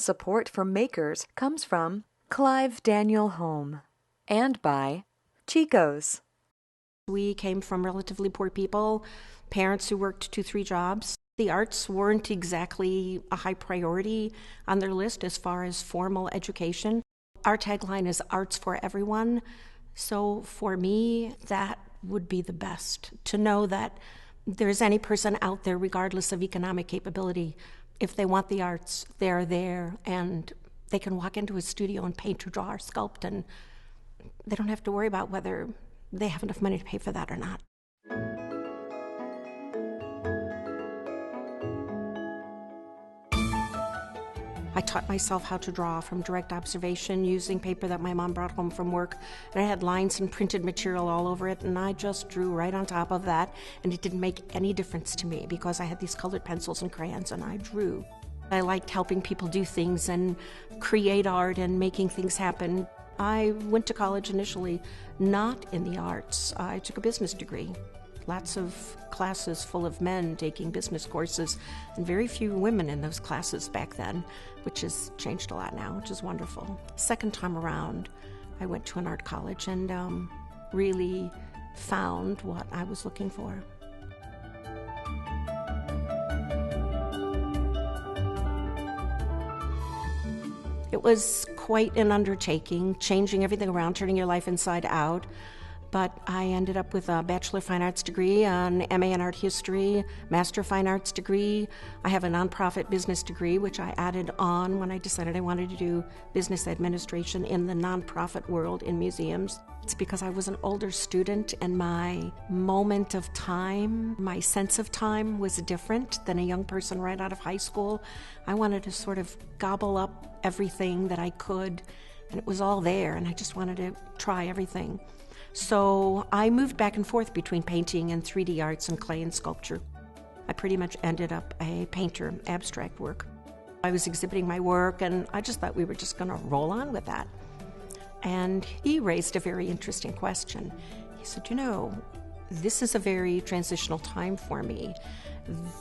Support for makers comes from Clive Daniel Home and by Chico's. We came from relatively poor people, parents who worked 2-3 jobs. The arts weren't exactly a high priority on their list as far as formal education. Our tagline is arts for everyone. So for me, that would be the best, to know that there's any person out there, regardless of economic capability, if they want the arts, they're there, and they can walk into a studio and paint or draw or sculpt, and they don't have to worry about whether they have enough money to pay for that or not. I taught myself how to draw from direct observation using paper that my mom brought home from work. And I had lines and printed material all over it, and I just drew right on top of that, and it didn't make any difference to me because I had these colored pencils and crayons, and I drew. I liked helping people do things and create art and making things happen. I went to college initially not in the arts. I took a business degree. Lots of classes full of men taking business courses, and very few women in those classes back then, which has changed a lot now, which is wonderful. Second time around, I went to an art college and really found what I was looking for. It was quite an undertaking, changing everything around, turning your life inside out. But I ended up with a Bachelor of Fine Arts degree, an MA in Art History, Master of Fine Arts degree. I have a nonprofit business degree, which I added on when I decided I wanted to do business administration in the nonprofit world in museums. It's because I was an older student and my moment of time, my sense of time was different than a young person right out of high school. I wanted to sort of gobble up everything that I could, and it was all there, and I just wanted to try everything. So I moved back and forth between painting and 3D arts and clay and sculpture. I pretty much ended up a painter, abstract work. I was exhibiting my work, and I just thought we were just going to roll on with that. And he raised a very interesting question. He said, this is a very transitional time for me.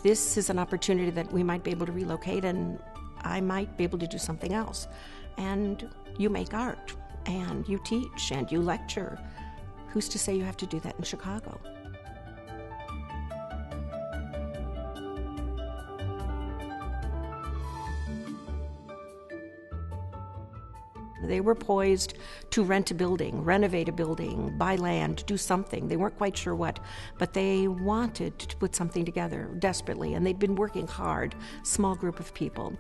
This is an opportunity that we might be able to relocate, and I might be able to do something else. And you make art, and you teach, and you lecture. Who's to say you have to do that in Chicago? They were poised to rent a building, renovate a building, buy land, do something. They weren't quite sure what, but they wanted to put something together desperately, and they'd been working hard, small group of people.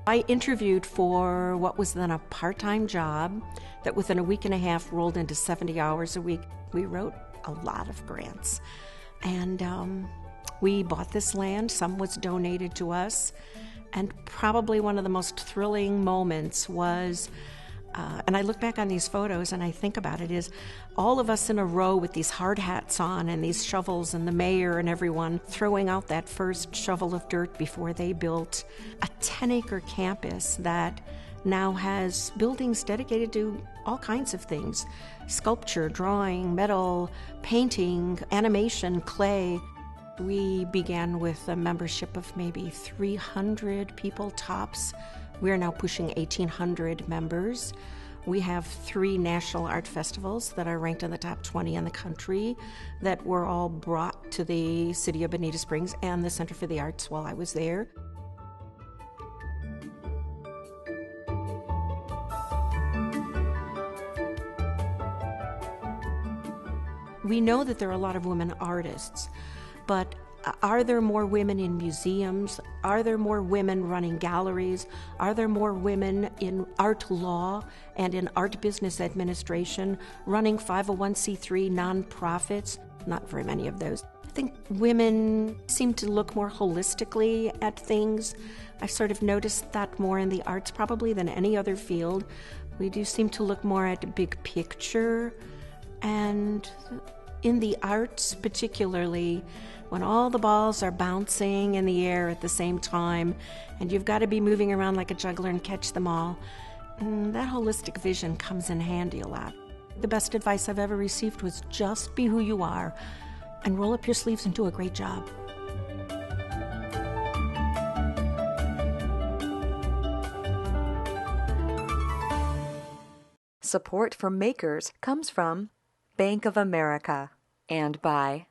I interviewed for what was then a part-time job that within a week and a half rolled into 70 hours a week. We wrote a lot of grants, and we bought this land. Some was donated to us, and probably one of the most thrilling moments was, and I look back on these photos and I think about it, is all of us in a row with these hard hats on and these shovels, and the mayor and everyone throwing out that first shovel of dirt before they built a 10-acre campus that now has buildings dedicated to all kinds of things: sculpture, drawing, metal, painting, animation, clay. We began with a membership of maybe 300 people tops. We're now pushing 1,800 members. We have 3 national art festivals that are ranked in the top 20 in the country that were all brought to the city of Bonita Springs and the Center for the Arts while I was there. We know that there are a lot of women artists, but are there more women in museums? Are there more women running galleries? Are there more women in art law and in art business administration, running 501c3 nonprofits? Not very many of those. I think women seem to look more holistically at things. I've sort of noticed that more in the arts probably than any other field. We do seem to look more at the big picture, and in the arts particularly, when all the balls are bouncing in the air at the same time, and you've got to be moving around like a juggler and catch them all, that holistic vision comes in handy a lot. The best advice I've ever received was just be who you are and roll up your sleeves and do a great job. Support for makers comes from Bank of America and by